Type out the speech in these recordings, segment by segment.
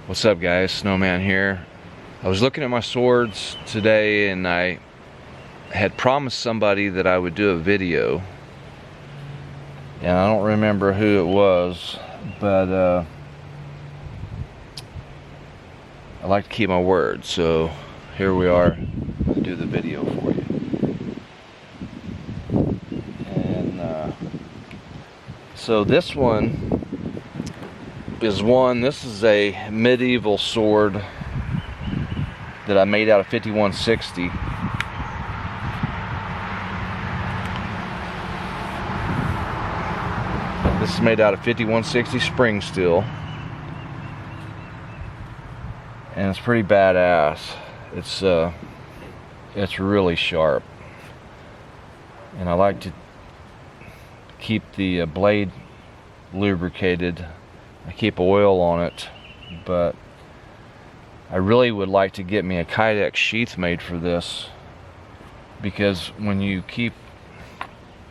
What's up, guys? Snowman here. I was looking at my swords today and I had promised somebody that I would do a video, and I don't remember who it was, but I like to keep my word, so here we are to do the video for you. And so this one is this is a medieval sword that I made out of 5160. This is made out of 5160 spring steel, and it's pretty badass. It's really sharp, and I like to keep the blade lubricated. I keep oil on it, but I really would like to get me a Kydex sheath made for this, because when you keep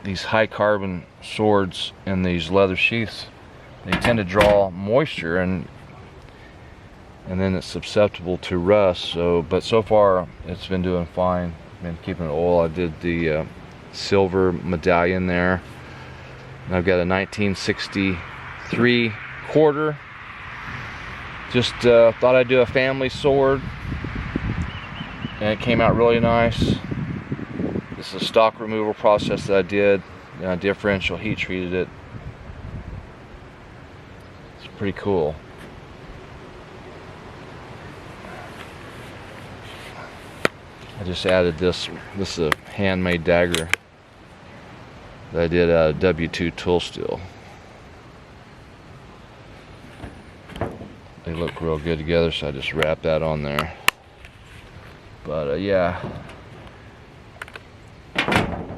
these high carbon swords in these leather sheaths, they tend to draw moisture, and then it's susceptible to rust. But so far it's been doing fine. Been keeping it oil. I did the silver medallion there, and I've got a 1963 quarter. Just thought I'd do a family sword, and it came out really nice. This is a stock removal process that I did, and I differential heat treated it. It's pretty cool. I just added this. This is a handmade dagger that I did out of W2 tool steel. They look real good together, so I just wrapped that on there. But yeah,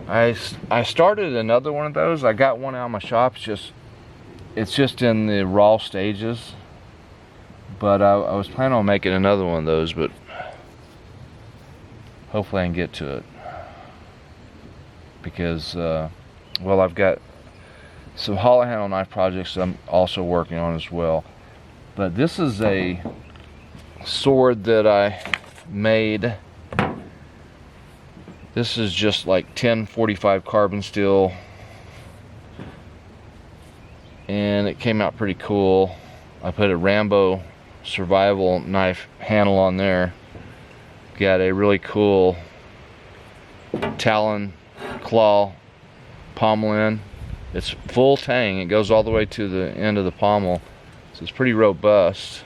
I started another one of those. I got one out of my shop. It's just in the raw stages. But I was planning on making another one of those, but hopefully I can get to it, because well, I've got some hollow handle knife projects that I'm also working on as well. But this is a sword that I made. This is just like 1045 carbon steel, and it came out pretty cool. I put a Rambo survival knife handle on there. Got a really cool talon claw pommel in. It's full tang. It goes all the way to the end of the pommel. So it's pretty robust.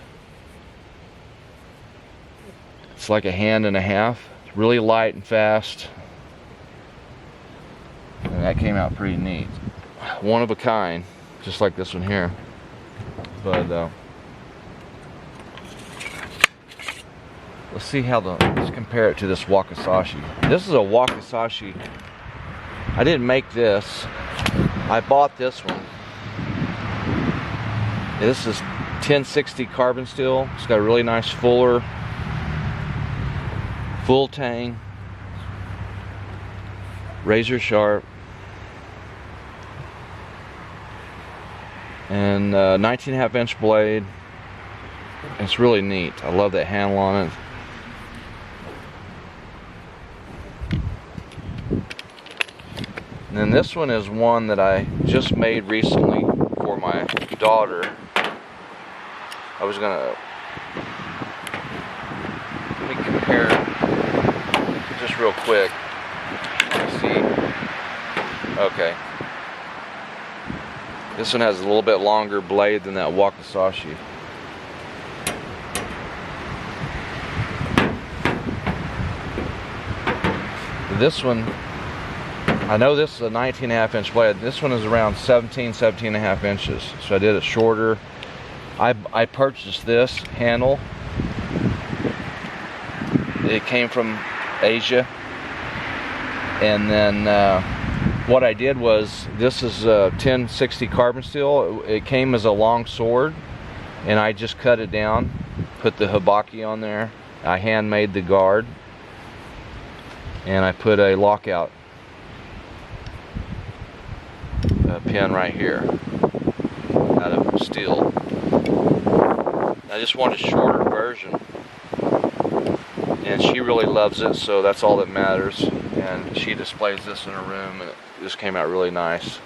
It's like a hand and a half. It's really light and fast. And that came out pretty neat. One of a kind, just like this one here. But let's see let's compare it to this Wakizashi. This is a Wakizashi. I didn't make this. I bought this one. This is 1060 carbon steel. It's got a really nice full tang, razor sharp, and 19.5 inch blade. It's really neat. I love that handle on it. And then this one is one that I just made recently for my daughter. I was gonna, let me compare just real quick. Let's see. Okay. This one has a little bit longer blade than that Wakizashi. This one, I know this is a 19.5 inch blade. This one is around 17.5 inches. So I did it shorter. I purchased this handle. It came from Asia. And then what I did was, this is 1060 carbon steel. It came as a long sword, and I just cut it down, put the hibaki on there. I handmade the guard, and I put a lockout pin right here out of steel. I just want a shorter version. And she really loves it, so that's all that matters. And she displays this in her room, and it just came out really nice.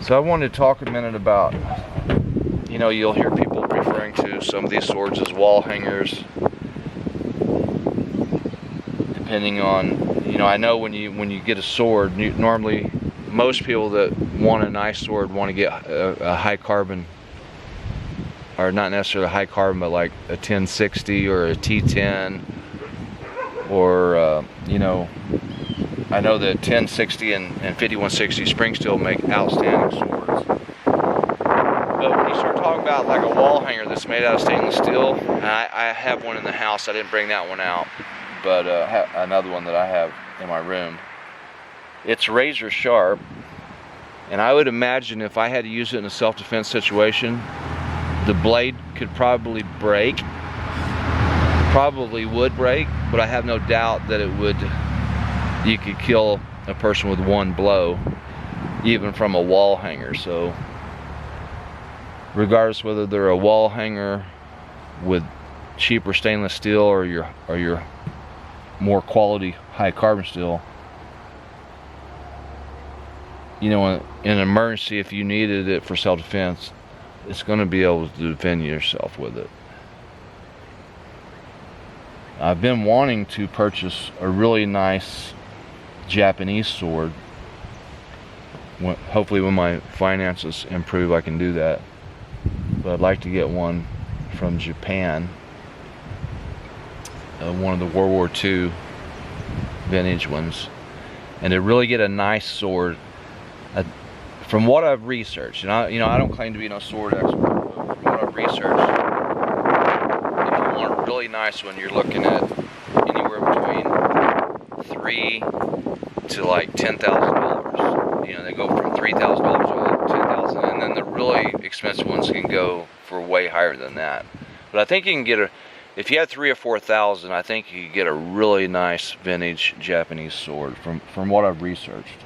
So I wanted to talk a minute about, you know, you'll hear people referring to some of these swords as wall hangers. Depending on, you know, I know when you get a sword, normally most people that want a nice sword want to get a high carbon, or not necessarily a high carbon, but like a 1060 or a T10, or you know, I know that 1060 and 5160 spring steel make outstanding swords. But when you start talking about like a wall hanger that's made out of stainless steel, and I have one in the house, I didn't bring that one out, but another one that I have in my room. It's razor sharp, and I would imagine if I had to use it in a self-defense situation, the blade could probably break, probably would break, but I have no doubt that it would. You could kill a person with one blow, even from a wall hanger. So regardless whether they're a wall hanger with cheaper stainless steel or your more quality high carbon steel, you know, in an emergency, if you needed it for self-defense, it's going to be able to defend yourself with it. I've been wanting to purchase a really nice Japanese sword. Hopefully when my finances improve I can do that, but I'd like to get one from Japan, one of the World War II vintage ones, and to really get a nice sword. From what I've researched, and I don't claim to be no sword expert, but from what I've researched, if you want a really nice one, you're looking at anywhere between $3,000 to like $10,000. You know, they go from $3,000 to $10,000, and then the really expensive ones can go for way higher than that. But I think you can get if you had $3,000 or $4,000, I think you could get a really nice vintage Japanese sword from what I've researched.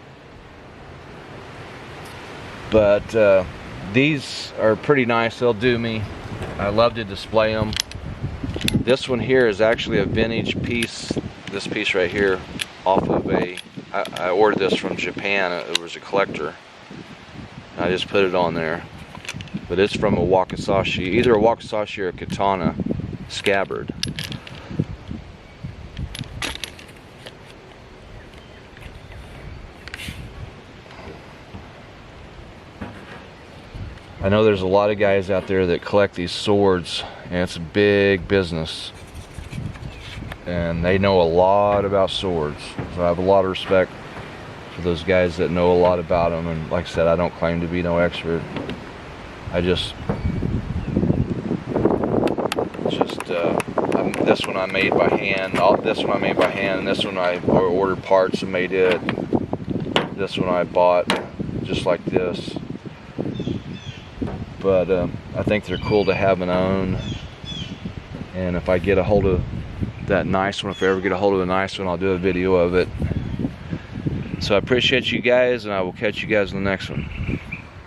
But these are pretty nice. They'll do me. I love to display them. This one here is actually a vintage piece. This piece right here, off of I ordered this from Japan. It was a collector. I just put it on there. But it's from a Wakizashi, either a Wakizashi or a katana scabbard. I know there's a lot of guys out there that collect these swords, and it's a big business, and they know a lot about swords. So I have a lot of respect for those guys that know a lot about them. And like I said, I don't claim to be no expert. This one I made by hand. This one I made by hand, and this one I ordered parts and made it. This one I bought just like this. But I think they're cool to have and own. And if I get a hold of that nice one, if I ever get a hold of a nice one, I'll do a video of it. So I appreciate you guys, and I will catch you guys in the next one.